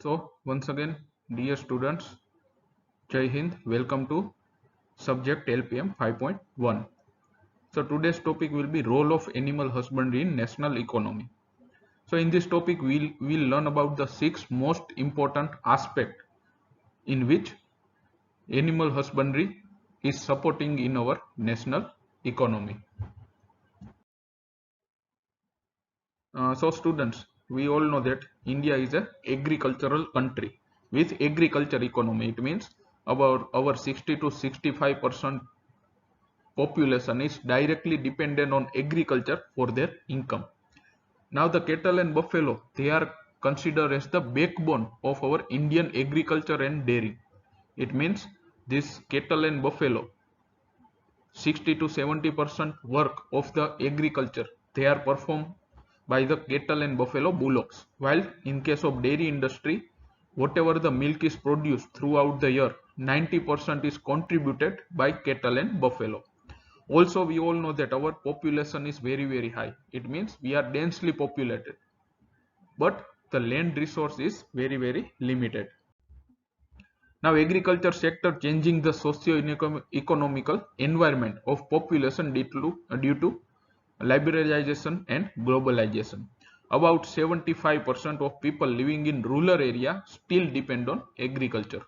So once again, dear students, Jai Hind, welcome to subject LPM 5.1. So today's topic will be role of animal husbandry in national economy. So in this topic, we'll learn about the 6 most important aspects in which animal husbandry is supporting in our national economy. So students, we all know that India is an agricultural country with agriculture economy. It means about our 60 to 65% population is directly dependent on agriculture for their income. Now the cattle and buffalo, they are considered as the backbone of our Indian agriculture and dairy. It means this cattle and buffalo, 60 to 70% work of the agriculture, they are performed by the cattle and buffalo bullocks. While in case of dairy industry, whatever the milk is produced throughout the year, 90% is contributed by cattle and buffalo. Also, we all know that our population is very high. It means we are densely populated, but the land resource is very limited. Now agriculture sector changing the socio-economical environment of population due to liberalization and globalization. About 75% of people living in rural area still depend on agriculture.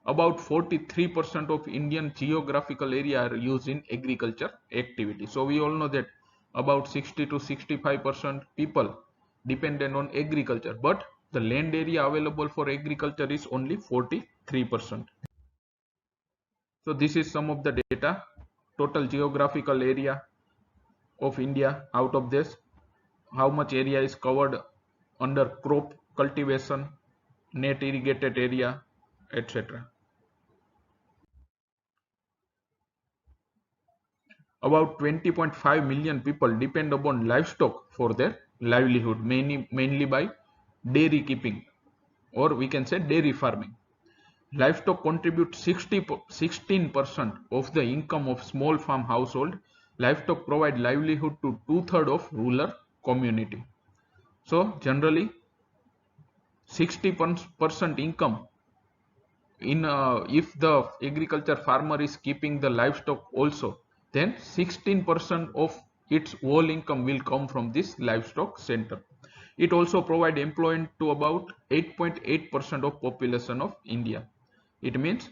About 43% of Indian geographical area are used in agriculture activity. So we all know that about 60 to 65% people dependent on agriculture, but the land area available for agriculture is only 43%. So this is some of the data. Total geographical area of India. Out of this, how much area is covered under crop cultivation, net irrigated area, etc. About 20.5 million people depend upon livestock for their livelihood, mainly by dairy keeping, or we can say dairy farming. Livestock contribute 16% of the income of small farm household. Livestock provide livelihood to two-thirds of rural community. So generally 60% income in if the agriculture farmer is keeping the livestock also, then 16% of its whole income will come from this livestock center. It also provide employment to about 8.8% of population of India. It means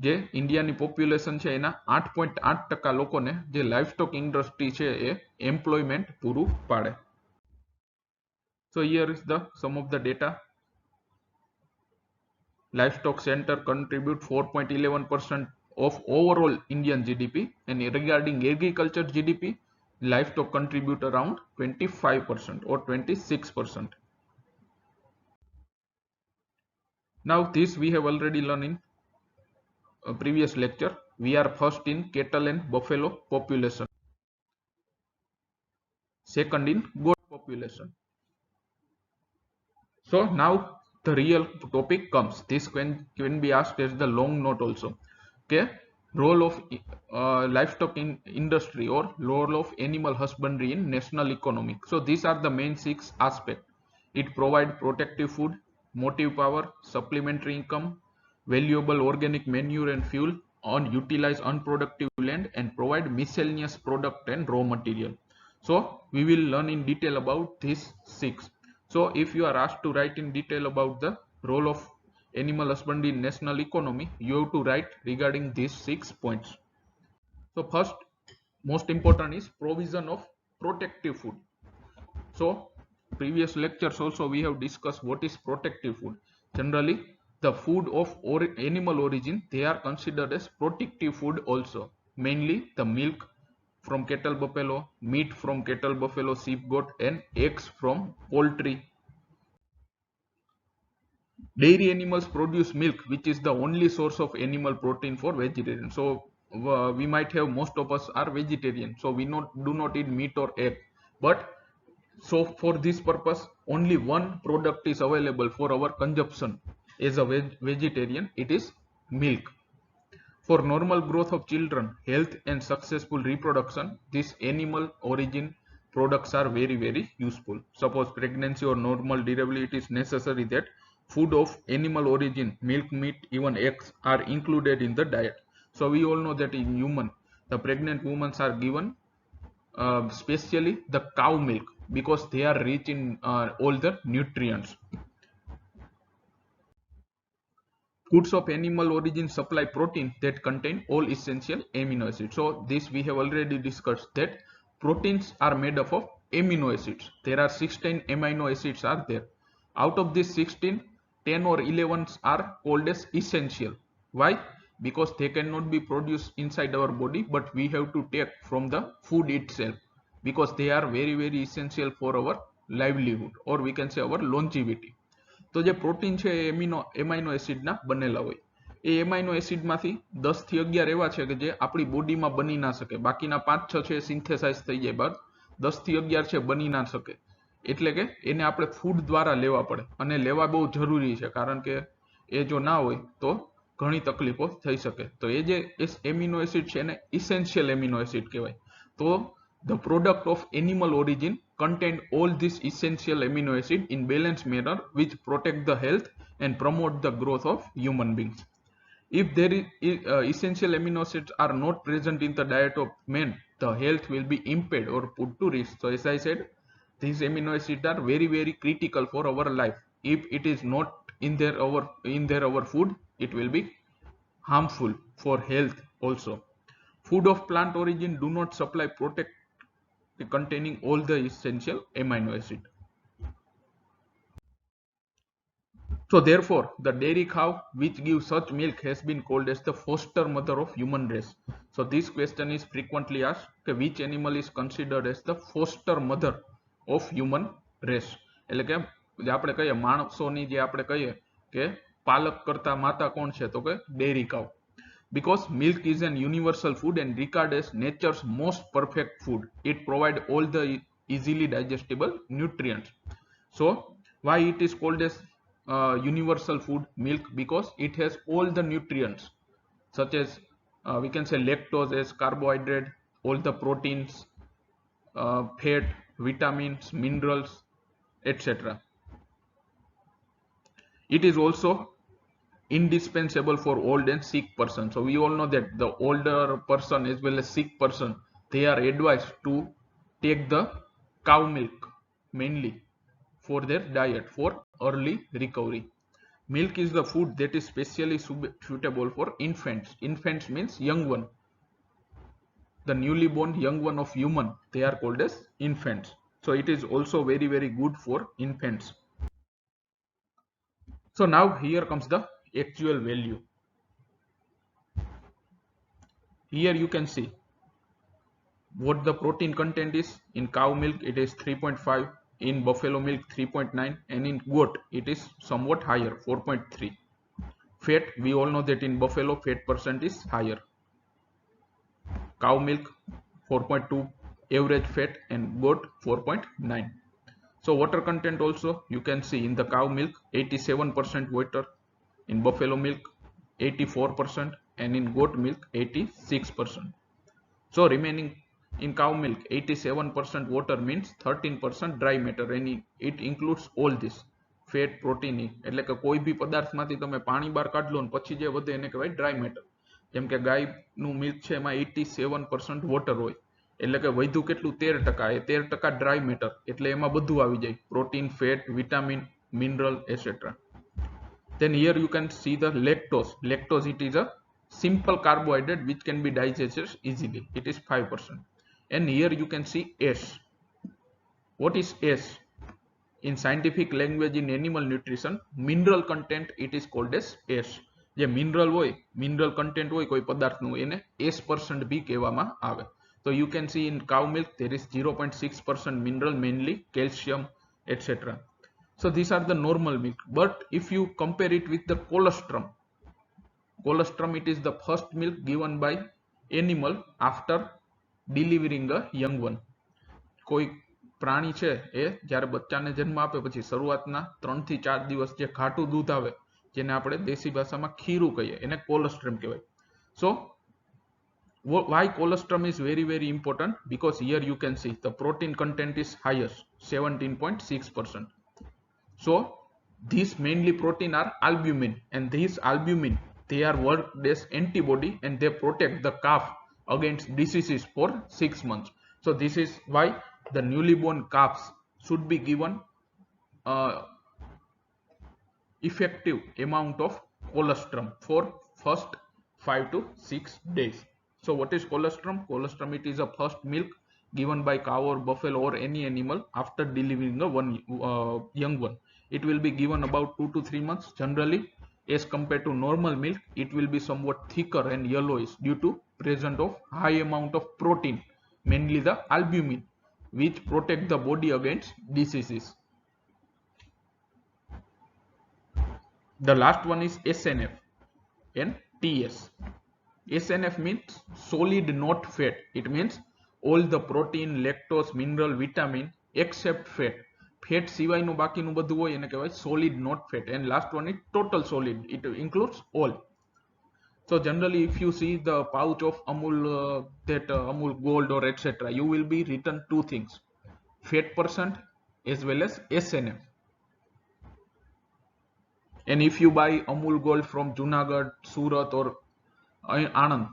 જે ઇન્ડિયાની population છે એના 8.8% લોકોને જે livestock industry છે એ employment પૂરું પાડે. So here is the some of the data. Livestock center contribute 4.11% of overall Indian GDP, and regarding agriculture GDP, livestock contribute around 25% or 26%. Now this we have already learned in a previous lecture. We are first in cattle and buffalo population, second in goat population. So now the real topic comes. This can be asked as the long note also. Okay, role of livestock in industry or role of animal husbandry in national economy. So these are the main 6 aspects. It provides protective food, motive power, supplementary income, valuable organic manure and fuel, on utilize unproductive land, and provide miscellaneous product and raw material. So we will learn in detail about these 6. So if you are asked to write in detail about the role of animal husbandry in national economy, you have to write regarding these 6 points. So first, most important is provision of protective food. So previous lectures also we have discussed what is protective food. Generally the food of animal origin, they are considered as protective food also, mainly the milk from cattle buffalo, meat from cattle buffalo, sheep goat, and eggs from poultry. Dairy animals produce milk, which is the only source of animal protein for vegetarian. So we might have, most of us are vegetarian, so we do not eat meat or egg, but so for this purpose only one product is available for our consumption as a vegetarian, it is milk. For normal growth of children, health and successful reproduction, these animal origin products are very useful. Suppose pregnancy or normal delivery, it is necessary that food of animal origin, milk, meat, even eggs are included in the diet. So we all know that in human, the pregnant women are given especially the cow milk because they are rich in all the nutrients. Foods of animal origin supply protein that contain all essential amino acids. So this we have already discussed that proteins are made up of amino acids. There are 16 amino acids are there. Out of these 16, 10 or 11 are called as essential. Why? Because they cannot be produced inside our body, but we have to take from the food itself because they are very essential for our livelihood, or we can say our longevity. તો જે protein છે એ એમાઇનો એસિડના બનેલા હોય. એ એમાઇનો એસિડમાંથી 10 થી 11 એવા છે કે જે આપણી બોડીમાં બની ના શકે, બાકીના 5-6 છે સિન્થેસાઇઝ થઈ જાય, બાદ 10 થી 11 છે બની ના શકે. એટલે કે એને આપણે ફૂડ દ્વારા લેવા પડે અને લેવા બહુ જરૂરી છે, કારણ કે એ જો ના હોય તો ઘણી તકલીફો થઈ શકે. તો એ જે એમિનો એસિડ છે એને ઇસેન્શિયલ એમિનો એસિડ કહેવાય. તો the product of animal origin contain all these essential amino acid in balanced manner which protect the health and promote the growth of human beings. If there is essential amino acids are not present in the diet of man, the health will be impaired or put to risk. So as I said, these amino acids are very critical for our life. If it is not in our food, it will be harmful for health also. Food of plant origin do not supply protect containing all the essential amino acid. So therefore, the dairy cow which gives such milk has been called as the foster mother of human race. So this question is frequently asked, which animal is considered as the foster mother of human race. એટલે કે આપણે કહીએ માણસોની જે આપણે કહીએ કે પાલક કરતા માતા કોણ છે, તો કે dairy cow. Because milk is an universal food and regarded as nature's most perfect food. It provides all the easily digestible nutrients. So why it is called as universal food milk? Because it has all the nutrients such as we can say lactose as carbohydrate, all the proteins, fat, vitamins, minerals, etc. It is also indispensable for old and sick person. So we all know that the older person as well as sick person, they are advised to take the cow milk mainly for their diet for early recovery. Milk is the food that is specially suitable for infants. Infants means young one, the newly born young one of human, they are called as infants. So it is also very good for infants. So now here comes the actual value. Here you can see what the protein content is. In cow milk it is 3.5, in buffalo milk 3.9, and in goat it is somewhat higher, 4.3. Fat, we all know that in buffalo fat percent is higher. Cow milk 4.2 average fat, and goat 4.9. So water content also you can see in the cow milk 87% water, in buffalo milk 84%, and in goat milk 86%. So remaining in cow milk 87% water means 13% dry matter, and it includes all this fat, protein. એટલે કે કોઈ બી પદાર્થમાંથી તમે પાણી બહાર કાઢલો ને પછી જે વધે એને કહેવાય ડ્રાય મેટર. જેમ કે ગાયનું મિલ્ક છે એમાં 87% વોટર હોય, એટલે કે વધુ કેટલું 13%, એ 13% ડ્રાય મેટર, એટલે એમાં બધું આવી જાય, protein, fat, vitamin, mineral, etcetera. Then here you can see the lactose. Lactose, it is a simple carbohydrate which can be digested easily. It is 5%. And here you can see S. What is S? In scientific language, in animal nutrition, mineral content it is called as S. જે mineral હોય, mineral content હોય કોઈ પદાર્થનું, એને S% બી કહેવામાં આવે. So you can see in cow milk there is 0.6% mineral, mainly calcium, etc. So these are the normal milk. But if you compare it with the colostrum, it is the first milk given by animal after delivering a young one. કોઈ પ્રાણી છે એ જ્યારે બચ્ચાને જન્મ આપે પછી શરૂઆતના 3 થી 4 દિવસ જે ઘાટું દૂધ આવે, જેને આપણે દેશી ભાષામાં ખીરું કહીએ, એને કોલોસ્ટ્રમ કહેવાય. So why colostrum is very important? Because here you can see the protein content is highest, 17.6%. So These mainly protein are albumin, and these albumin, they are worked as antibody and they protect the calf against diseases for 6 months. So this is why the newly born calves should be given effective amount of colostrum for first 5 to 6 days. So what is colostrum? Colostrum, it is a first milk given by cow or buffalo or any animal after delivering a young one. It will be given about 2 to 3 months. Generally, as compared to normal milk, it will be somewhat thicker and yellowish due to presence of high amount of protein, mainly the albumin, which protect the body against diseases. The last one is SNF and TS. SNF means solid not fat. It means all the protein, lactose, mineral, vitamin except fat. Fat સિવાયનું બાકીનું બધું હોય એને કહેવાય solid not fat. And last one is total solid. It includes all. So generally, if you see the pouch of Amul, Amul Gold or etc., you will be written two things: fat percent as well as SNF. And if you buy Amul Gold from Junagadh, Surat or Anand,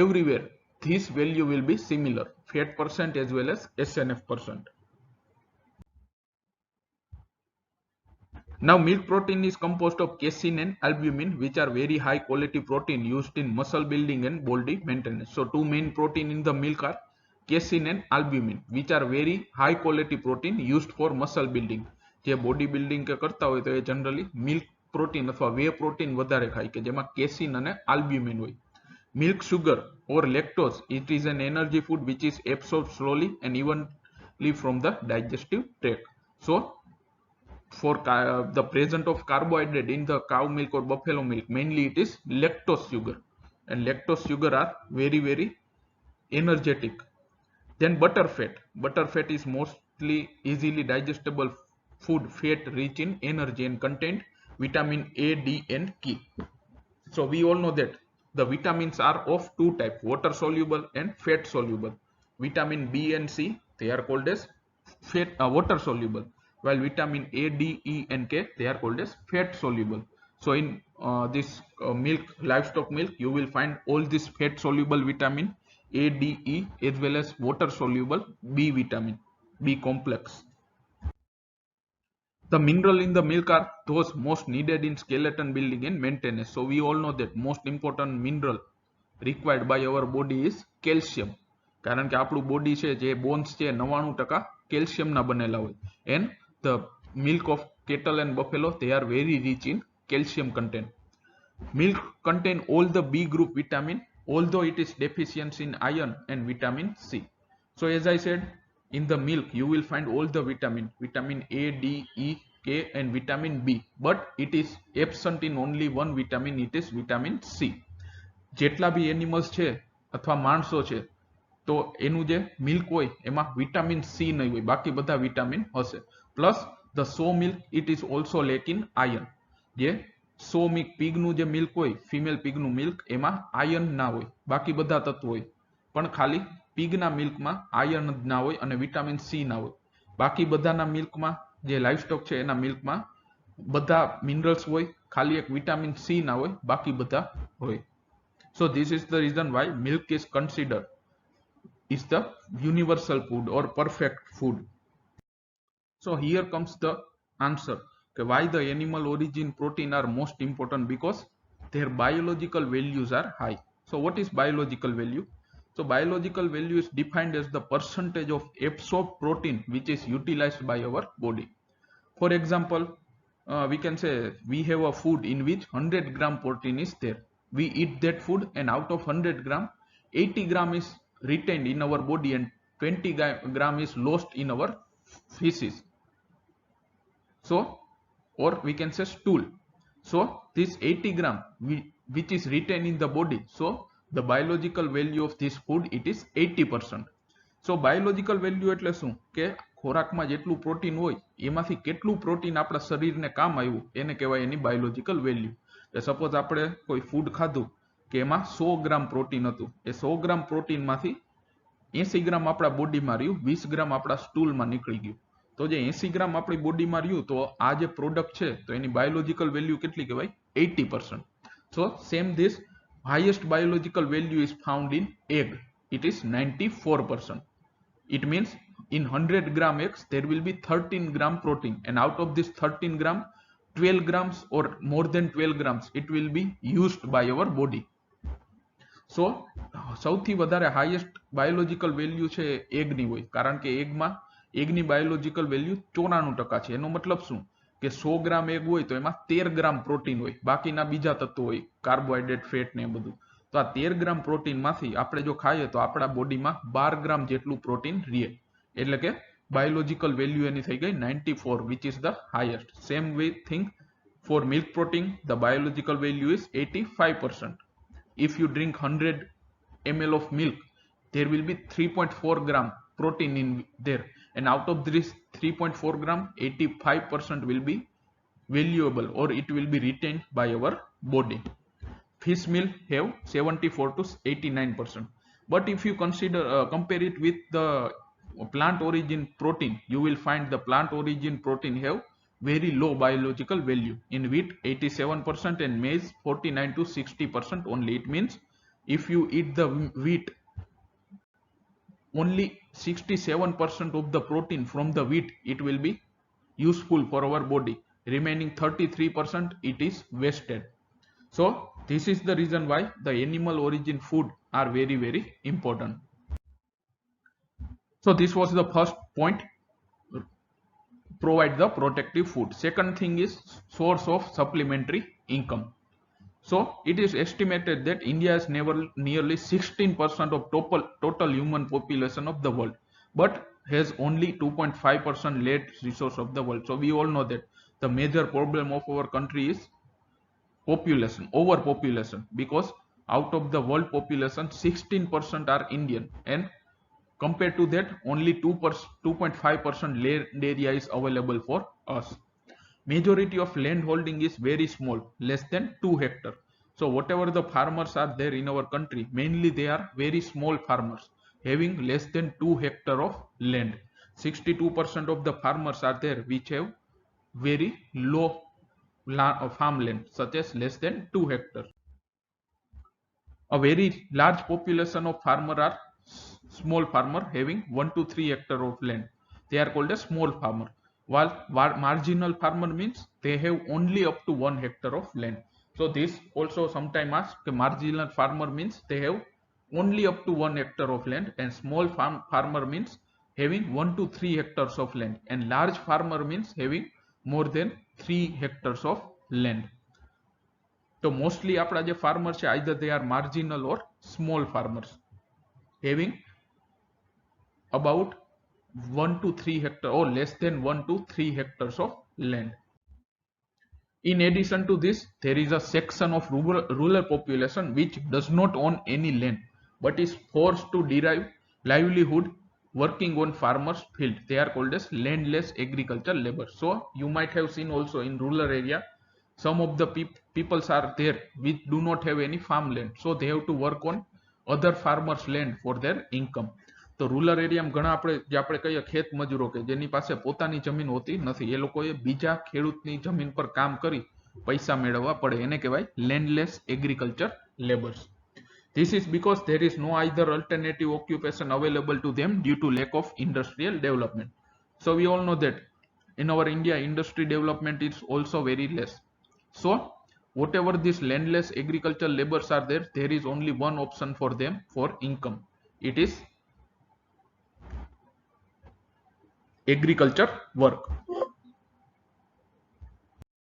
everywhere this value will be similar, fat percent as well as SNF percent. Now milk protein is composed of casein and albumin, which are very high quality protein used in muscle building and body maintenance. So two main protein in the milk are casein and albumin, which are very high quality protein used for muscle building. જે body building કે કરતા હોય તો એ generally milk protein અથવા way protein વધારે ખાય કે જેમાં કેસીન અને આલ્બ્યુમિન હોય. Milk sugar or lactose, it is an energy food which is absorbed slowly and evenly from the digestive tract. So for the presence of carbohydrate in the cow milk or buffalo milk, mainly it is lactose sugar, and lactose sugar are very energetic. Then butter fat is mostly easily digestible food fat rich in energy and contain vitamin A, D and K. So we all know that the vitamins are of two types, water soluble and fat soluble. Vitamin B and C, they are called as water soluble, while vitamin A, D, E and K, they are called as fat soluble. So in this milk, livestock milk, you will find all this fat soluble vitamin A, D, E as well as water soluble B vitamin, B complex. The mineral in the milk are those most needed in skeleton building and maintenance. So we all know that most important mineral required by our body is calcium. કારણ કે આપણું body છે જે bones છે 99% કેલ્શિયમના બનેલા હોય. And the milk of cattle and buffalo, they are very rich in calcium content. Milk contain all the B group vitamin, although it is deficient in iron and vitamin C. So as I said, in the milk you will find all the vitamin A, D, E, K and vitamin B, but it is absent in only one vitamin, it is vitamin C. જેટલા બી animals છે અથવા માણસો છે તો એનું જે milk હોય એમાં વિટામિન સી નહીં હોય, બાકી બધા વિટામિન હશે. Plus the so milk it is also lake in iron. જે સો મિલ્ક પીગનું જે મિલ્ક હોય, ફિમેલ પીગનું મિલ્ક, એમાં આયર્ન ના હોય, બાકી બધા તત્વો હોય. પણ ખાલી પીગના મિલ્કમાં આયર્ન જ ના હોય અને વિટામિન સી ના હોય. બાકી બધાના મિલ્કમાં જે લાઇવસ્ટોક છે એના મિલ્કમાં બધા મિનરલ્સ હોય, ખાલી એક વિટામિન સી ના હોય, બાકી બધા હોય. So this is the reason why milk is considered is the universal food or perfect food. So here comes the answer, okay, why the animal origin protein are most important, because their biological values are high. So what is biological value? So biological value is defined as the percentage of absorbed protein which is utilized by our body. For example, we can say we have a food in which 100 gram protein is there. We eat that food and out of 100 gram, 80 gram is retained in our body and 20 gram is lost in our feces. So, or we can say stool. So this 80 gram which is retained in the body, so the biological value of this food, it is 80%. So biological value એટલે શું કે ખોરાકમાં જેટલું protein હોય એમાંથી કેટલું protein આપણા શરીરને કામ આવ્યું એને કહેવાય એની બાયોલોજીકલ વેલ્યુ. સપોઝ આપણે કોઈ ફૂડ ખાધું કે એમાં 100 ગ્રામ પ્રોટીન હતું, એ 100 ગ્રામ પ્રોટીનમાંથી 80 ગ્રામ આપણા બોડીમાં રહ્યું, 20 ગ્રામ આપણા સ્ટૂલમાં નીકળી ગયું. તો જે 80 ગ્રામ આપણી બોડીમાં રહ્યું તો આ જે પ્રોડક્ટ છે તો એની બાયોલોજીકલ વેલ્યુ કેટલી કહેવાય 80%. So same this highest biological value is found in egg. It is 94%. It means in 100 gram eggs there will be 13 gram protein, and out of this 13 gram 12 grams or more than 12 grams it will be used by our body. So સૌથી વધારે highest biological value છે એગની હોય, કારણ કે એગની biological value 94% છે. એનો મતલબ શું કે 100 ગ્રામ એગ હોય તો એમાં 13 ગ્રામ પ્રોટીન હોય, બાકીના બીજા તત્વો હોય કાર્બોહાઈડ્રેટ ફેટ ને એ બધું. તો આ 13 ગ્રામ પ્રોટીન માંથી આપણે જો ખાઈએ તો આપણા બોડીમાં 12 ગ્રામ જેટલું પ્રોટીન રહે, એટલે કે biological value એની થઈ ગઈ 94, which is the highest. Same way thing for milk protein, the biological value is 85%. If you drink 100 ml of milk, there will be 3.4 gram protein in there, and out of this 3.4 gram 85% will be valuable or it will be retained by our body. Fish meal have 74 to 89%. But if you compare it with the plant origin protein, you will find the plant origin protein have very low biological value. In wheat 87% and maize 49 to 60% only. It means if you eat the wheat, only 67% of the protein from the wheat it will be useful for our body. Remaining 33% it is wasted. So this is the reason why the animal origin food are very, very important. So this was the first point, provide the protective food. Second thing is source of supplementary income. So it is estimated that India has nearly 16% of total human population of the world, but has only 2.5% land resource of the world. So we all know that the major problem of our country is population, overpopulation, because out of the world population 16% are Indian, and compared to that only 2.5% land area is available for us. Majority of land holding is very small, less than 2 hectare. So whatever the farmers are there in our country, mainly they are very small farmers having less than 2 hectare of land. 62% of the farmers are there which have very low farmland, such as less than 2 hectare. A very large population of farmer are small farmer having 1 to 3 hectare of land. They are called a small farmer. While marginal farmer means they have only up to 1 hectare of land. So this also sometimes asked, marginal farmer means they have only up to 1 hectare of land, and small farmer means having 1 to 3 hectares of land, and large farmer means having more than 3 hectares of land. So mostly આપણા જે farmer છે either they are marginal or small farmers having about 1 to 3 hectare or less than 1 to 3 hectares of land. In addition to this, there is a section of rural population which does not own any land but is forced to derive livelihood working on farmers' field. They are called as landless agricultural labor. So you might have seen also in rural area, some of the peoples are there which do not have any farmland, so they have to work on other farmers' land for their income. તો rural એરિયામાં ઘણા આપણે કહીએ ખેત મજૂરો કે જેની પાસે પોતાની જમીન હોતી નથી, એ લોકોએ બીજા ખેડૂતની જમીન પર કામ કરી પૈસા મેળવવા પડે, એને કહેવાય landless agriculture labours. This is because there is no either alternative occupation available to them due to lack of industrial development. So we all know that in our India industry development is also very less. So whatever these landless agricultural laborers are there, there is only one option for them for income. It is agriculture work.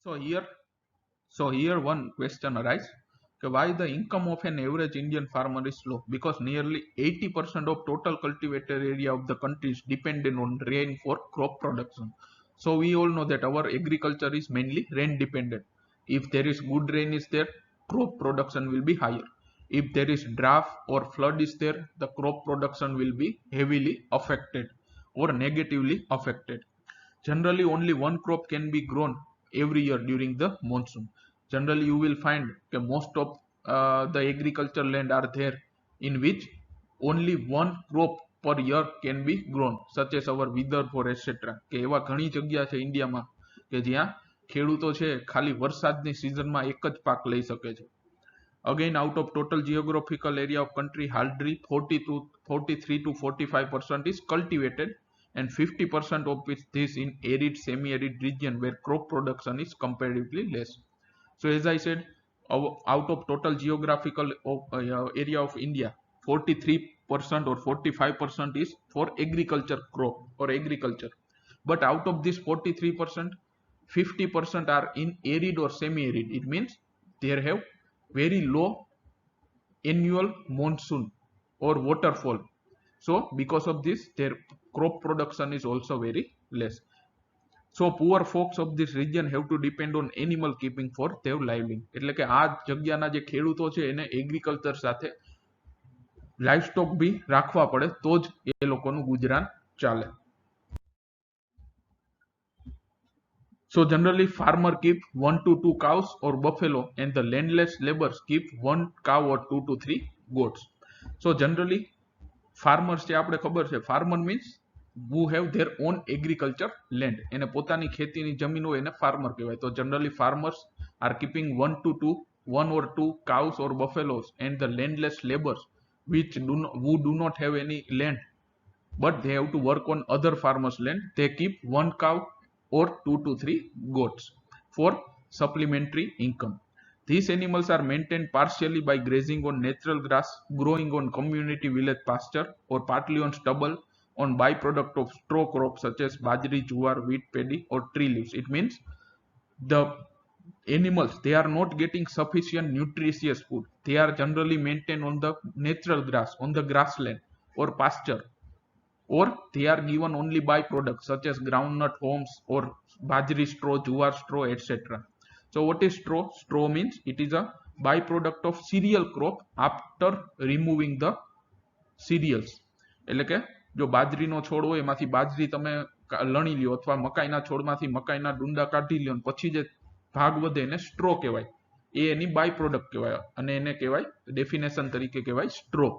So here one question arises, why the income of an average Indian farmer is low? Because nearly 80% of total cultivated area of the country is dependent on rain for crop production. So we all know that our agriculture is mainly rain dependent. If there is good rain is there, crop production will be higher. If there is drought or flood is there, the crop production will be heavily affected or negatively affected. Generally only one crop can be grown every year during the monsoon. Generally you will find that most of the agricultural land are there in which only one crop per year can be grown, such as our Vidarbha or etc. કે એવા ઘણી જગ્યા છે ઇન્ડિયામાં કે જ્યાં ખેડૂતો છે ખાલી વરસાદની સિઝનમાં એક જ પાક લઈ શકે છે. Again, out of total geographical area of country, hardly 43 to 45% is cultivated, and 50% of this in arid, semi-arid region where crop production is comparatively less. So as I said, out of total geographical area of India, 43% or 45% is for agriculture crop or agriculture. But out of this 43%, 50% are in arid or semi-arid. It means they have very low annual monsoon or waterfall. So because of this, their crop production is also very less. So poor folks of this region have to depend on animal keeping for their livelihood. એટલે કે આ જગ્યાના જે ખેડૂતો છે એને agriculture સાથે livestock બી રાખવા પડે તો જ એ લોકોનું ગુજરાન ચાલે. So generally farmer keep 1 to 2 cows or buffalo, and the landless laborers keep 1 cow or 2 to 3 goats. So generally farmers જે આપણે ખબર છે, farmer means who have their own agriculture land, એને પોતાની ખેતીની જમીન હોય એને farmer કહેવાય. તો generally farmers are keeping 1 or 2 cows or buffaloes, and the landless laborers who do not have any land but they have to work on other farmers land, they keep 1 cow or 2 to 3 goats for supplementary income. These animals are maintained partially by grazing on natural grass growing on community village pasture, or partly on stubble on byproduct of straw crops such as bajri, jowar, wheat, paddy or tree leaves. It means the animals, they are not getting sufficient nutritious food. They are generally maintained on the natural grass, on the grassland or pasture, or they are given only by products such as groundnut homes or bajri straw, jowar straw, etc. So what is straw? Straw means it is a byproduct of cereal crop after removing the cereals. એટલે કે જો બાજરીનો છોડ હોય એમાંથી બાજરી તમે લણી લ્યો, અથવા મકાઈના છોડમાંથી મકાઈના ડુંડા કાઢી લ્યો, પછી જે ભાગ વધે એને સ્ટ્રો કહેવાય. એ એની બાય પ્રોડક્ટ કહેવાય અને એને કહેવાય ડેફિનેશન તરીકે કહેવાય સ્ટ્રો.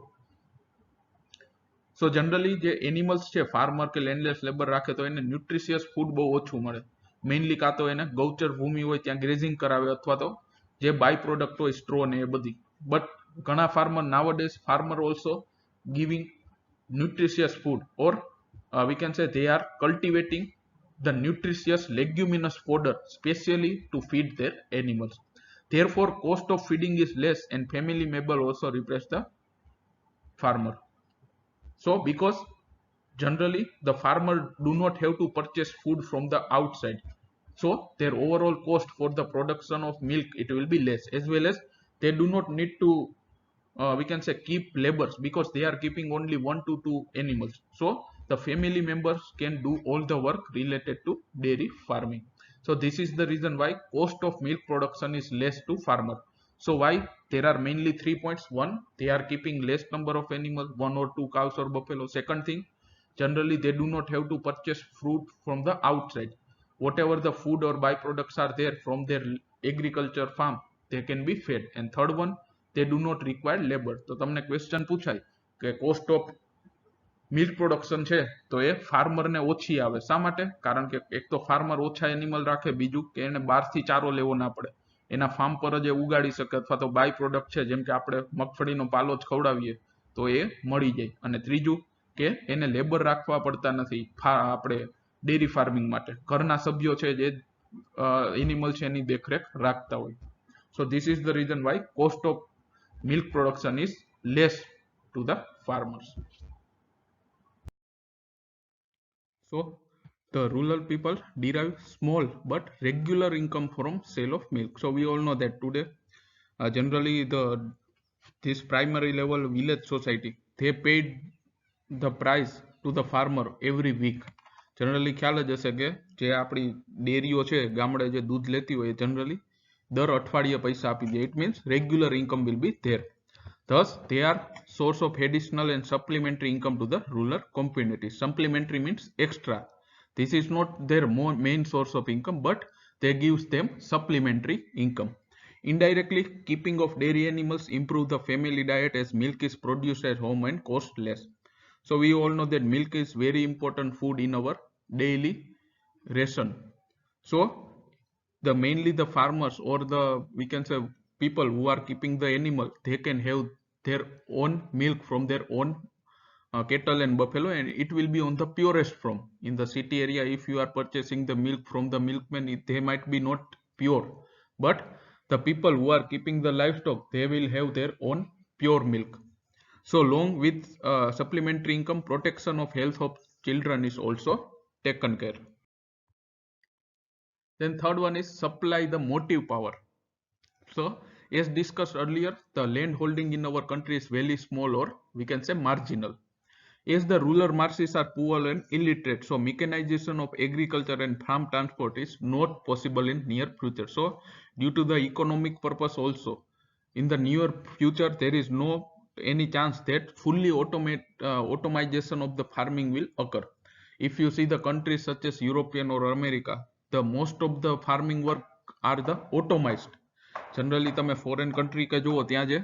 સો જનરલી જે એનિમલ્સ છે ફાર્મર કે લેન્ડલેસ લેબર રાખે તો એને ન્યુટ્રિશિયસ ફૂડ બહુ ઓછું મળે. મેઇનલી કાં તો એને ગૌચર ભૂમિ હોય ત્યાં ગ્રેઝિંગ કરાવે, અથવા તો જે બાય પ્રોડક્ટ હોય સ્ટ્રો ને એ બધી. બટ ઘણા farmer nowadays farmer also giving nutritious food, or we can say they are cultivating the nutritious leguminous fodder specially to feed their animals. Therefore cost of feeding is less, and family member also replace the farmer. So because generally the farmer do not have to purchase food from the outside, so their overall cost for the production of milk, it will be less, as well as they do not need to we can say keep laborers, because they are keeping only 1 to 2 animals. So the family members can do all the work related to dairy farming. So this is the reason why cost of milk production is less to farmer. So why? There are mainly 3 points. One, they are keeping less number of animals, 1 or 2 cows or buffalo. Second thing, generally they do not have to purchase fruit from the outside. Whatever the food or byproducts are there from their agriculture farm, they can be fed. And third one, they do not require labor. તો તમને question પૂછાય કે cost of milk production છે તો એ ફાર્મરને ઓછી આવે. શા માટે? કારણ કે એક તો ફાર્મર ઓછા એનિમલ રાખે, બીજું કે એને બહારથી ચારો લેવો ના પડે, એના ફાર્મ પર જ ઉગાડી શકે, અથવા તો બાય પ્રોડક્ટ છે જેમ કે આપણે મગફળીનો પાલો જ ખવડાવીએ તો એ મળી જાય. અને ત્રીજું કે એને લેબર રાખવા પડતા નથી આપણે ડેરી ફાર્મિંગ માટે. ઘરના સભ્યો છે જે એનિમલ છે એની દેખરેખ રાખતા હોય. So this is the reason why cost of milk production is less to the farmers. So the rural people derive small but regular income from sale of milk. So we all know that today generally this primary level village society, they paid the price to the farmer every week. Generally ખ્યાલ જ હશે કે જે આપણી ડેરીઓ છે ગામડે જે દૂધ લેતી હોય generally દર અઠવાડિયે પૈસા આપી દે. It means regular income will be there. Thus they are source of additional and supplementary income to the rural community. Supplementary means extra. This is not their main source of income, but they gives them supplementary income. Indirectly, keeping of dairy animals improve the family diet as milk is produced at home and cost less. So we all know that milk is very important food in our daily ration. So mainly the farmers or the, we can say, people who are keeping the animal, they can have their own milk from their own cattle and buffalo, and it will be on the purest form. In the city area, if you are purchasing the milk from the milkman, they might be not pure, but the people who are keeping the livestock, they will have their own pure milk. So along with supplementary income, protection of health of children is also taken care. Then third one is supply the motive power. So as discussed earlier, the land holding in our country is very small, or we can say marginal. As the rural masses are poor and illiterate, so mechanization of agriculture and farm transport is not possible in near future. So due to the economic purpose also, in the near future there is no any chance that fully automation of the farming will occur. If you see the countries such as European or America, the most of the farming work are the automized. Generally તમે foreign country કે જુઓ ત્યાં જે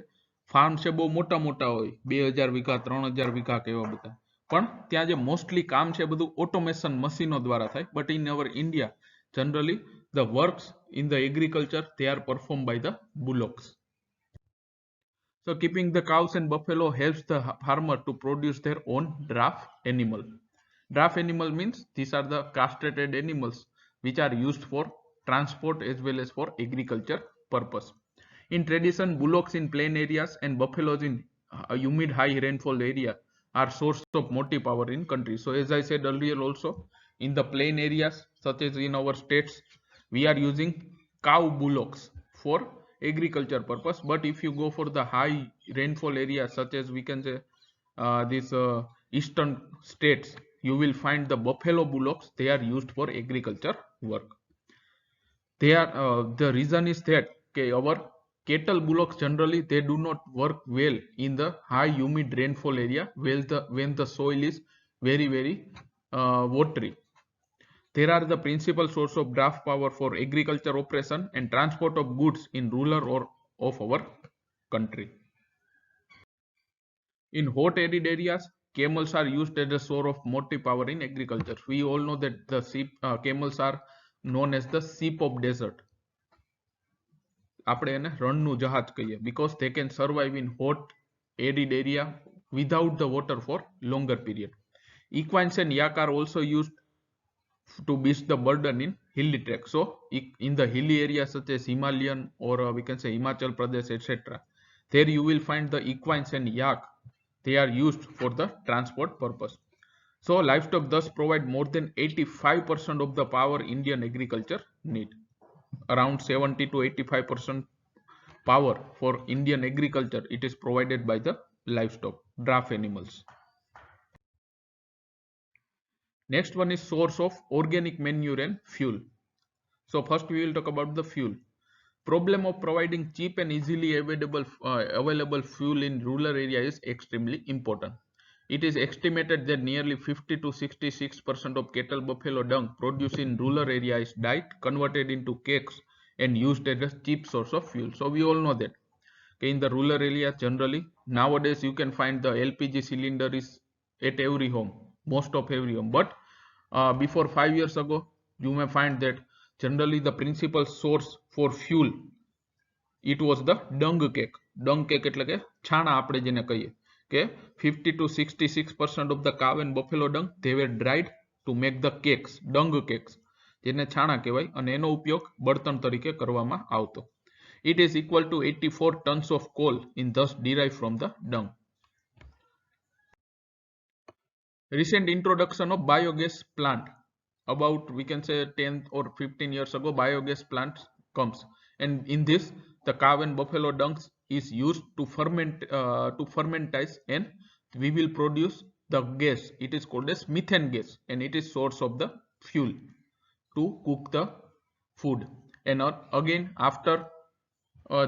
farm છે બહુ મોટા મોટા હોય, 2000 વીઘા 3000 વીઘા કે એવા બધા, પણ ત્યાં જે મોસ્ટલી કામ છે બધું ઓટોમેશન મશીનો દ્વારા થાય. But in our India generally the works in the agriculture, they are performed by the bullocks. So keeping the cows and buffalo helps the farmer to produce their own draft animal. Draft animal means these are the castrated animals which are used for transport as well as for agriculture purpose. In tradition, bullocks in plain areas and buffaloes in humid high rainfall area are source of motive power in country. So as I said earlier also, in the plain areas such as in our states, we are using cow bullocks for agriculture purpose. But if you go for the high rainfall areas such as we can say these eastern states, you will find the buffalo bullocks, they are used for agriculture work. They are the reason is that our cattle bullocks generally they do not work well in the high humid rainfall area when the soil is very watery. There are the principal source of draft power for agriculture operation and transport of goods in rural or of our country. In hot arid areas, camels are used as a source of motive power in agriculture. We all know that the camels are known as the sheep of desert. આપણે એને રણનું જહાજ કહીએ, because they can survive in hot arid area without the water for longer period. Equines and yak are also used to beast the burden in hilly track. So in the hilly areas such as Himalayan or we can say Himachal Pradesh, etc., there you will find the equines and yak, they are used for the transport purpose. So livestock thus provide more than 85% of the power Indian agriculture need. Around 70 to 85% power for Indian agriculture, it is provided by the livestock, draft animals. Next one is source of organic manure and fuel. So first we will talk about the fuel. Problem of providing cheap and easily available fuel in rural area is extremely important. It is estimated that nearly 50 to 66% of cattle buffalo dung produced in rural area is dyed, converted into cakes and used as a cheap source of fuel. So we all know that in the rural area generally nowadays you can find the LPG cylinder is at every home, most of every home. But before 5 years ago, you may find that generally the principal source for fuel, it was the dung cake. Dung cake એટલે કે છાણા આપણે જેને કહીએ કે 50 to 66% of the cow and buffalo dung, they were dried to make the cakes, dung cakes, જેને છાણા કહેવાય, અને એનો ઉપયોગ બળતણ તરીકે કરવામાં આવતો. It is equal to 84 tons of coal in thus derived from the dung. Recent introduction of biogas plant, about we can say 10 or 15 years ago, biogas plant comes, and in this the cow and buffalo dungs is used to fermentize, and we will produce the gas. It is called as methane gas, and it is source of the fuel to cook the food. And again after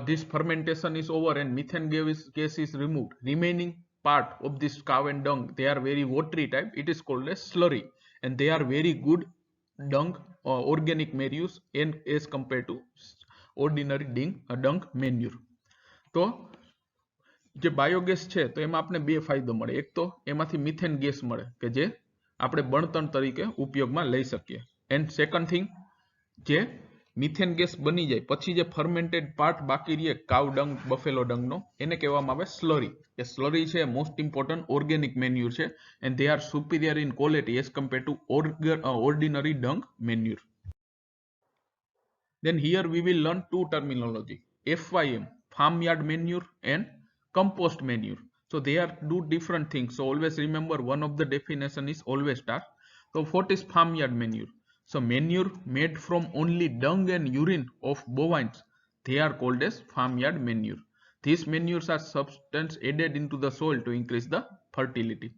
this fermentation is over and methane gas is removed, remaining part of this cow and dung, they are very watery type, it is called as slurry, and they are very good dung organic manures and as compared to ordinary dung manure. So જે biogas છે તો એમાં આપણે બે ફાયદો મળે. એક તો એમાંથી મિથેન ગેસ મળે કે જે આપણે બળતણ તરીકે ઉપયોગમાં લઈ શકીએ. એન્ડ સેકન્ડ થિંગ, જે મિથેન ગેસ બની જાય પછી જે ફર્મેન્ટેડ પાર્ટ બાકી રહે કાવ ડંગ બફેલો ડંગનો એને કહેવામાં આવે સ્લરી. એ સ્લરી છે મોસ્ટ ઇમ્પોર્ટન્ટ ઓર્ગેનિક મેન્યુર છે and they are superior in quality as compare to ordinary dung manure. Then here we will learn two terminology, FYM, farmyard manure, and compost manure. So they are two different things. So always remember one of the definition is always start. So what is farmyard manure? So manure made from only dung and urine of bovines, they are called as farmyard manure. These manures are substance added into the soil to increase the fertility.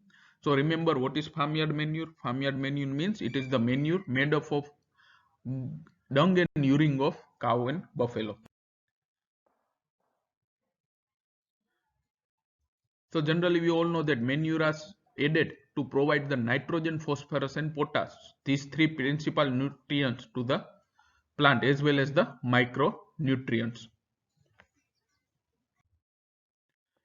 So remember what is farmyard manure? Farmyard manure means it is the manure made up of dung and urine of cow and buffalo. So generally we all know that manure is added to provide the nitrogen, phosphorus and potash, these three principal nutrients to the plant as well as the micronutrients.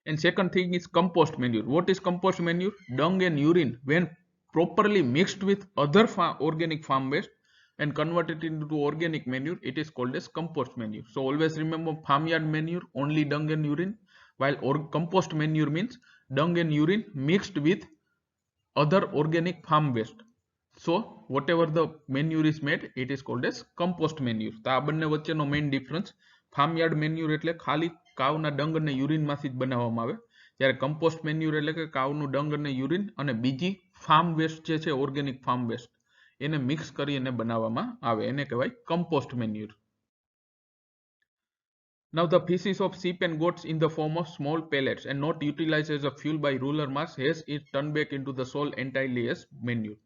And second thing is compost manure. What is compost manure? Dung and urine when properly mixed with other organic farm waste and converted into organic manure, it is called as compost manure. So always remember farmyard manure only dung and urine, while compost manure means dung and urine mixed with other organic farm waste. So whatever the manure is made, it is called as compost manure. તો આ બંને વચ્ચેનો main difference, farmyard manure એટલે ખાલી કાવના ડંગ અને urine માંથી જ બનાવવામાં આવે, જ્યારે compost manure એટલે કે કાવનું ડંગ અને યુરિન અને બીજી farm waste જે છે organic farm waste એને મિક્સ કરી અને બનાવવામાં આવે, એને કહેવાય compost manure. Now the feces of sheep and goats in the form of small pellets and not utilized as a fuel by rural mass has it turned back into the soil entirely as manure.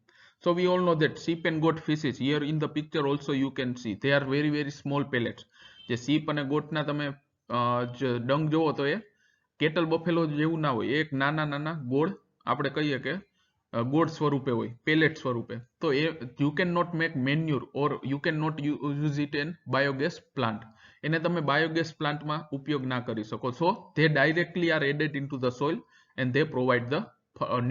So we all know that sheep and goat feces, here in the picture also you can see they are very very small pellets. જે sheep અને goat ના તમે ડંગ જોવો તો એ cattle Buffalo જેવું ના હોય, એક નાના નાના ગોળ આપણે કહીએ કે ગોળ સ્વરૂપે હોય, પેલેટ સ્વરૂપે. તો એ you cannot make manure or you cannot use it in biogas plant. એને તમે બાયોગેસ પ્લાન્ટમાં ઉપયોગ ના કરી શકો. સો they directly are added into the soil and they provide the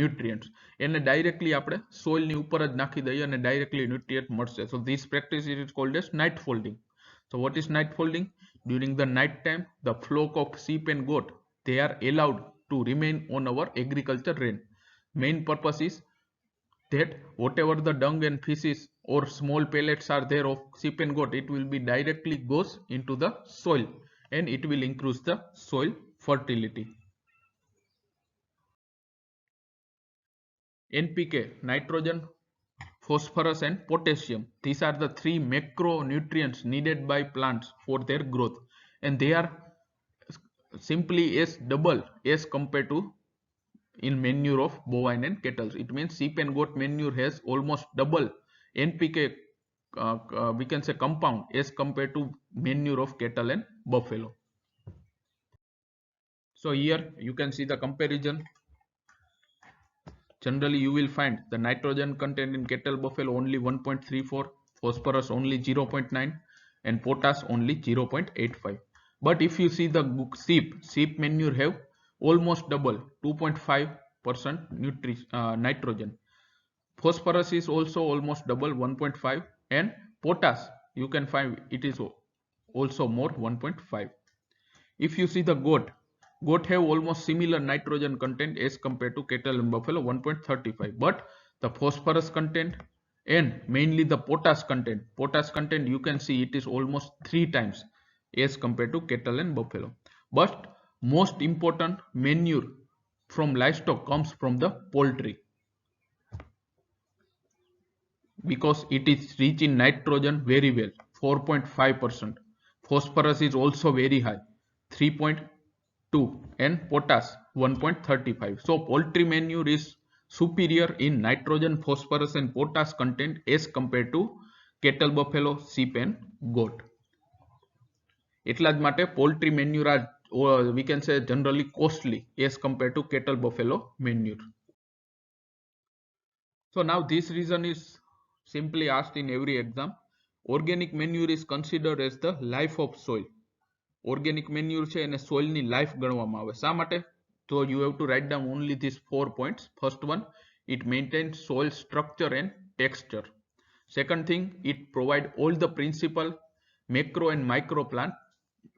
nutrients. એને ડાયરેક્ટલી આપણે સોઇલની ઉપર જ નાખી દઈએ અને ડાયરેક્ટલી ન્યુટ્રિયન્ટ મળશે. So this practice is called as night folding. So what is night folding? During the night time, the flock of sheep and goat, they are allowed to remain on our agriculture land. Main purpose is that whatever the dung and feces or small pellets are there of sheep and goat, it will be directly goes into the soil and it will increase the soil fertility. NPK, nitrogen, phosphorus and potassium, these are the three macronutrients needed by plants for their growth, and they are simply as double as compared to in manure of bovine and cattle. It means sheep and goat manure has almost double NPK we can say compound as compared to manure of cattle and buffalo. So here you can see the comparison. Generally you will find the nitrogen content in cattle buffalo only 1.34, phosphorus only 0.9 and potash only 0.85. But if you see the sheep manure have almost double 2.5% nitrogen. Phosphorus is also almost double 1.5 and potash you can find it is also more 1.5. If you see the goat have almost similar nitrogen content as compared to cattle and buffalo 1.35, but the phosphorus content and mainly the potash content you can see it is almost 3 times as compared to cattle and buffalo. But most important manure from livestock comes from the poultry, because it is rich in nitrogen very well 4.5%, phosphorus is also very high 3.2 and potash 1.35. So poultry manure is superior in nitrogen, phosphorus and potash content as compared to cattle, buffalo, sheep and goat. એટલા જ માટે poultry manure are we can say generally costly as compared to cattle, buffalo manure. So now this reason is simply asked in every exam. Organic manure is considered as the life of soil. Organic manure છે એને soil ની life ગણવામાં આવે. શા માટે? So you have to write down only these 4 points. First one, it maintains soil structure and texture. Second thing, it provides all the principal macro and micro plant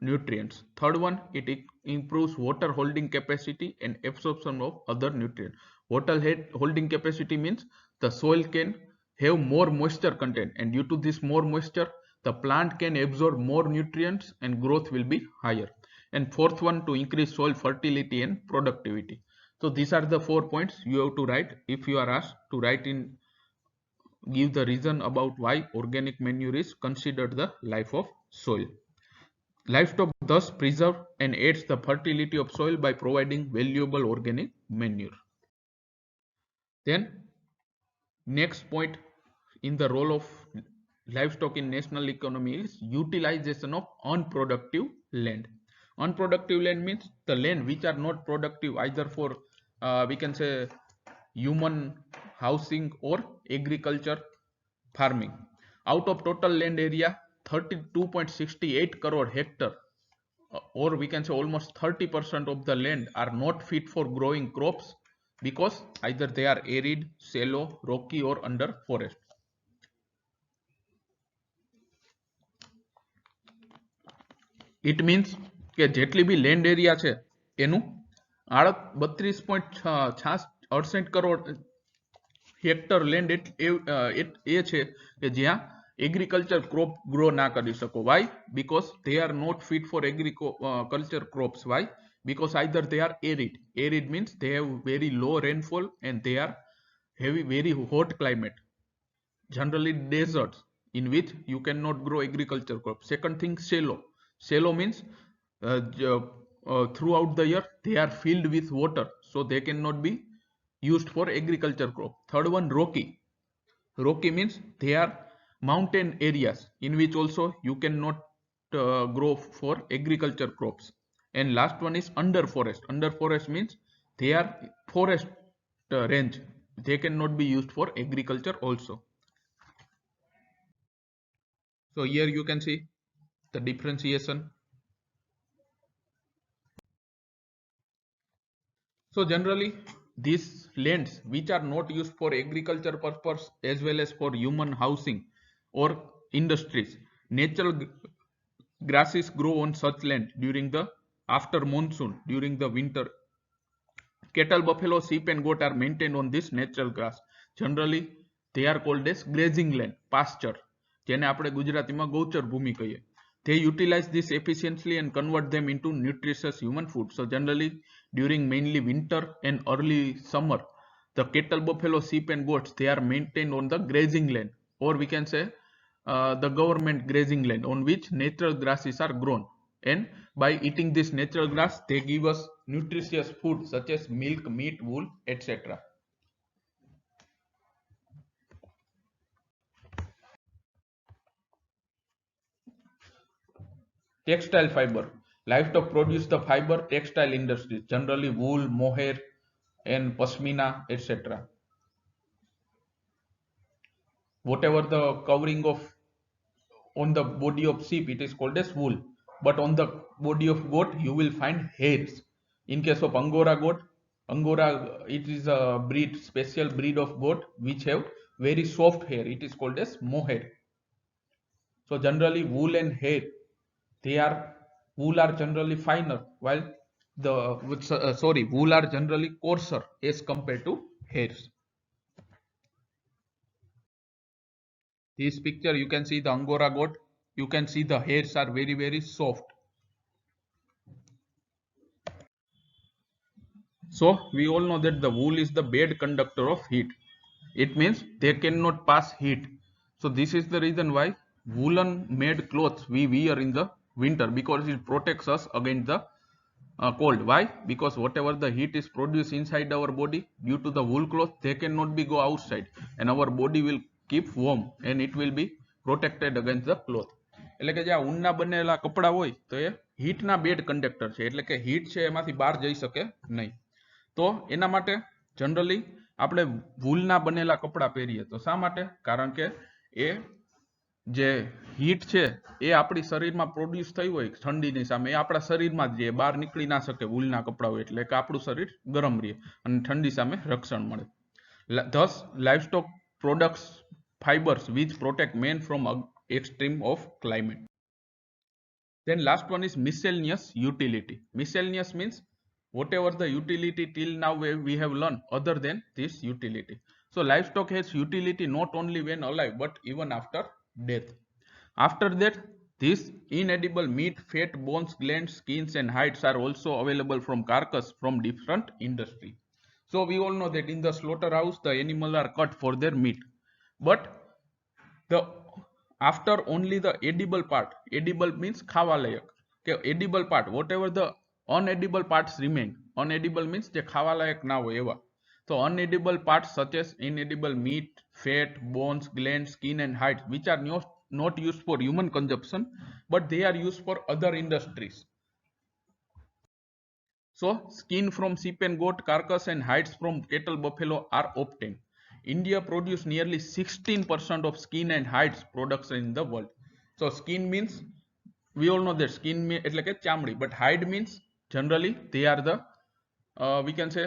nutrients. Third one, it improves water holding capacity and absorption of other nutrients. Water holding capacity means the soil can have more moisture content, and due to this more moisture, the plant can absorb more nutrients and growth will be higher. And fourth one, to increase soil fertility and productivity. So these are the 4 points you have to write if you are asked to write in, give the reason about why organic manure is considered the life of soil. Livestock thus preserve and aids the fertility of soil by providing valuable organic manure. Then next point in the role of livestock in national economy is utilization of unproductive land. Unproductive land means the land which are not productive either for we can say human housing or agriculture farming. Out of total land area, 32.68 crore hectare, or we can say almost 30% of the land are not fit for growing crops because either they are arid, shallow, rocky or under forest. It means કે જેટલી બી land area છે એનું 32.68 crore hectare land એ છે કે જ્યાં agriculture crop grow ના કરી શકો. Why? Because they are not fit for agriculture crops. Why? Because either they are arid. Arid means they have very low rainfall and they are having very hot climate, generally deserts, in which you cannot grow agriculture crops. Second thing, shallow. Shallow means throughout the year they are filled with water, so they cannot be used for agriculture crop. Third one, rocky. Rocky means they are mountain areas in which also you cannot grow for agriculture crops. And last one is under forest. Under forest means they are forest range, they cannot be used for agriculture also. So here you can see the differentiation. So generally these lands which are not used for agriculture purpose as well as for human housing or industries, natural grasses grow on such land during the after monsoon, during the winter. Cattle, buffalo, sheep and goat are maintained on this natural grass. Generally they are called as grazing land, pasture, જેને આપણે ગુજરાતીમાં ગૌચર ભૂમિ કહીએ. They utilize this efficiently and convert them into nutritious human food. So generally during mainly winter and early summer, the cattle, buffalo, sheep and goats, they are maintained on the grazing land, or we can say the government grazing land on which natural grasses are grown. And by eating this natural grass, they give us nutritious food such as milk, meat, wool, etc. Textile fiber. Livestock produce the fiber textile industries, generally wool, mohair and pashmina, etc. Whatever the covering of on the body of sheep, it is called as wool, but on the body of goat you will find hairs. In case of Angora goat, Angora, it is a breed, special breed of goat which have very soft hair, it is called as mohair. So generally wool and hair, wool are generally finer, while wool are generally coarser as compared to hairs. This picture you can see the Angora goat, you can see the hairs are very soft. So we all know that the wool is the bad conductor of heat. It means they cannot pass heat. So this is the reason why woolen made clothes we wear in the winter, because it protects us against the cold. Why? Because whatever the heat is produced inside our body, due to the wool cloth, they cannot be go outside and our body will keep warm and it will be protected against the cloth. એટલે કે જે આ ઊનના બનેલા કપડા હોય તો એ હીટના bed conductor છે, એટલે કે હીટ છે એમાંથી બહાર જઈ શકે નહીં. તો એના માટે जनरली આપણે વૂલના બનેલા કપડા પહેરીએ. તો શા માટે? કારણ કે એ જે હીટ છે એ આપણી શરીરમાં પ્રોડ્યુસ થઈ હોય ઠંડીની સામે એ આપણા શરીરમાં જ રહે, બહાર નીકળી ના શકે વૂલના કપડાઓ, એટલે કે આપણું શરીર ગરમ રહે અને ઠંડી સામે રક્ષણ મળે. Thus, livestock products fibers which protect men from extreme of climate. Then last one is miscellaneous utility. Miscellaneous means whatever the utility till now we have learned other than this utility. So livestock has utility not only when alive but even after death. After that, this inedible meat, fat, bones, glands, skins and hides are also available from carcass from different industry. So we all know that in the slaughterhouse the animals are cut for their meat, but the after only the edible part, edible means ખાવા લાયક, કે edible part, whatever the unedible parts remain, unedible means જે ખાવા લાયક ના હોય એવા, so unedible parts such as inedible meat, fat, bones, glands, skin and hides which are not used for human consumption but they are used for other industries. So skin from sheep and goat, carcass and hides from cattle, buffalo are obtained. India produce nearly 16% of skin and hides production in the world. So skin means we all know that skin એટલે કે ચામડી, but hide means generally they are the we can say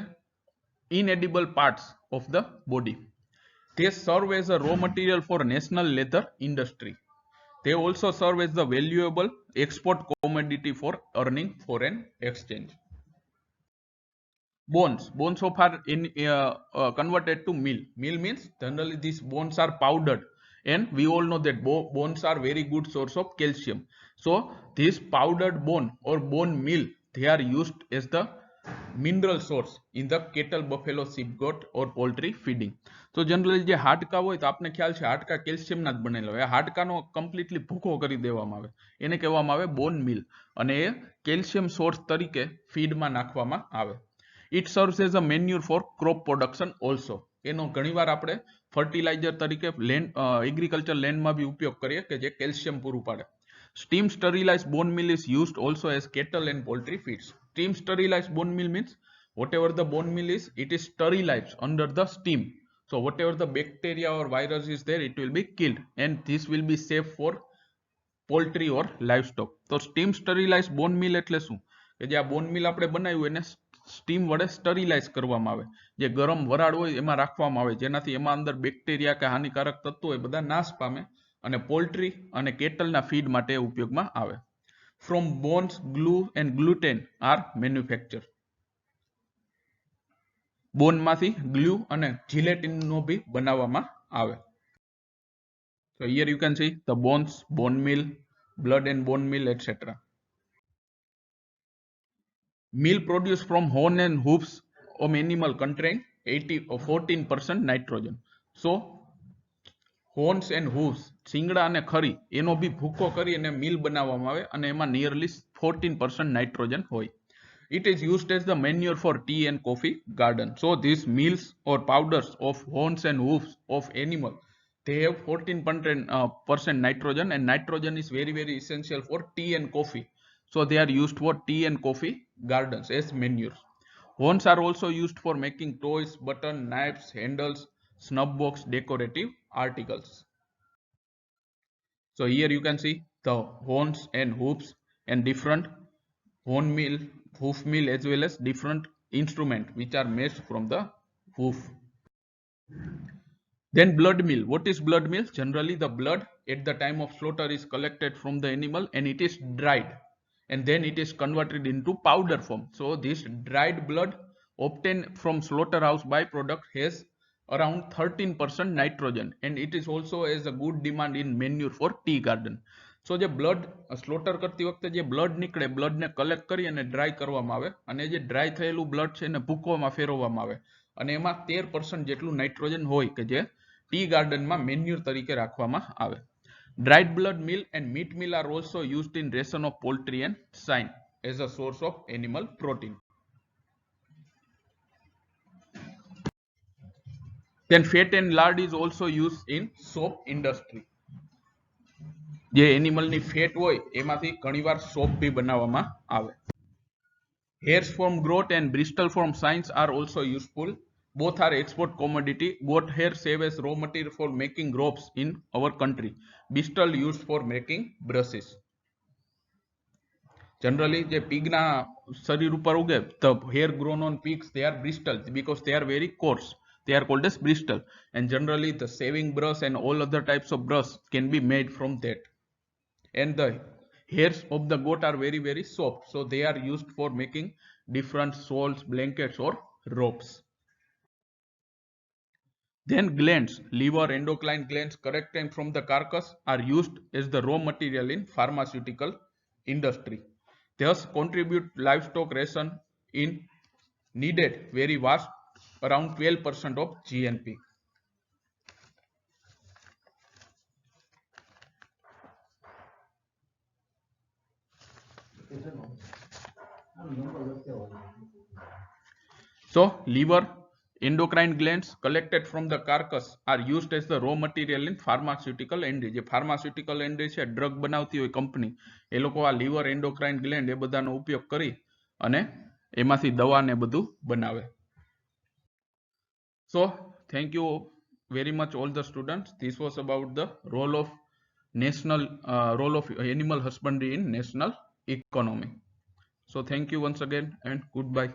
inedible parts of the body. They serve as a raw material for national leather industry. They also serve as the valuable export commodity for earning foreign exchange. Bones of are converted to meal. Meal means generally these bones are powdered, and we all know that bones are very good source of calcium. So this powdered bone or bone meal, they are used as the mineral source in the cattle, buffalo, sheep, goat or poultry feeding. So generally જે હાડકા હોય તો આપને ખ્યાલ છે હાડકા કેલ્શિયમના જ બનેલા હોય, હાડકાનો કમ્પ્લીટલી ભૂકો કરી દેવામાં આવે, એને કહેવામાં આવે બોન મિલ, અને એ કેલ્શિયમ સોર્સ તરીકે ફીડમાં નાખવામાં આવે. It serves as a manure for crop production also. એનો ઘણીવાર આપણે ફર્ટિલાઇઝર તરીકે લેન્ડ એગ્રીકલ્ચર લેન્ડમાં બી ઉપયોગ કરીએ કે જે કેલ્શિયમ પૂરું પાડે. Steam sterilized bone meal is used also as cattle and poultry feeds. Steam sterilized bone meal means whatever the bone meal is, it is sterilized under the steam. So whatever the bacteria or virus is there, it will be killed, and this will be safe for poultry or livestock. તો steam sterilized bone meal એટલે શું, કે જે આ bone meal આપણે બનાવ્યું એને steam વડે સ્ટરીલાઇઝ કરવામાં આવે, જે ગરમ વરાળ હોય એમાં રાખવામાં આવે, જેનાથી એમાં અંદર બેક્ટેરિયા કે હાનિકારક તત્વો હોય બધા નાશ પામે અને પોલ્ટ્રી અને કેટલના ફીડ માટે ઉપયોગમાં આવે. From bones, glue and gluten are manufactured. બોન માંથી ગ્લુ અને જીલેટિન નો ભી બનાવવામાં આવે. So here you can see the bones, bone meal, blood and bone meal, etc. Meal produced from horn and hoofs of animal contain 14% nitrogen. So horns and hooves, શિંગડા અને ખરી એનો બી ભૂકો કરી અને મીલ બનાવવામાં આવે અને એમાં nearly 14% nitrogen હોય. It is used as the manure for tea and coffee garden. So these meals or powders of horns and hoofs of animal, they have 14% nitrogen, and nitrogen is very very essential for tea and coffee. So they are used for tea and coffee gardens as manures. Horns are also used for making toys, button, knives, handles, snub box, decorative articles. So here you can see the horns and hoofs and different horn meal, hoof meal, as well as different instrument which are made from the hoof. Then blood meal. What is blood meal? Generally the blood at the time of slaughter is collected from the animal and it is dried, and then it is converted into powder form. So this dried blood obtained from slaughterhouse byproduct has around 13% nitrogen, and it is also as a good demand in manure for tea garden. So જે blood slaughter કરતી વખતે જે blood નીકળે, બ્લડને collect કરી અને dry કરવામાં આવે, અને જે ડ્રાય થયેલું બ્લડ છે એને ભૂકોમાં ફેરવવામાં આવે, અને એમાં 13% જેટલું નાઇટ્રોજન હોય કે જે ટી ગાર્ડનમાં મેન્યુર તરીકે રાખવામાં આવે. Dried blood meal and meat meal are also used in ration of poultry and swine as a source of animal protein. Then fat and lard is also used in soap industry. જે એનિમલની fat હોય એમાંથી ઘણીવાર shop બી બનાવવામાં આવે. Hairs from goat and bristle from swine are also useful both are export commodity. Goat hair serve as raw material for making ropes in our country. Bristol used for making brushes. Generally જે pigના શરીર ઉપર ઉગે, the hair grown on pigs, they are bristles because they are very coarse. They are called as bristle, and generally the shaving brush and all other types of brush can be made from that. And the hairs of the goat are very soft, so they are used for making different shawls, blankets or ropes. Then glands, liver, endocrine glands collected from the carcass are used as the raw material in pharmaceutical industry. Thus contribute livestock ration in needed very vast, around 12% of GNP. So liver, endocrine glands collected from the carcass are used as the raw material in pharmaceutical industry. જે pharmaceutical industry છે, drug બનાવતી હોય company, એ લોકો આ liver, endocrine gland એ બધાનો ઉપયોગ કરી અને એમાંથી દવા ને બધું બનાવે. So thank you very much all the students. This was about the role of animal husbandry in national economy. So thank you once again and goodbye.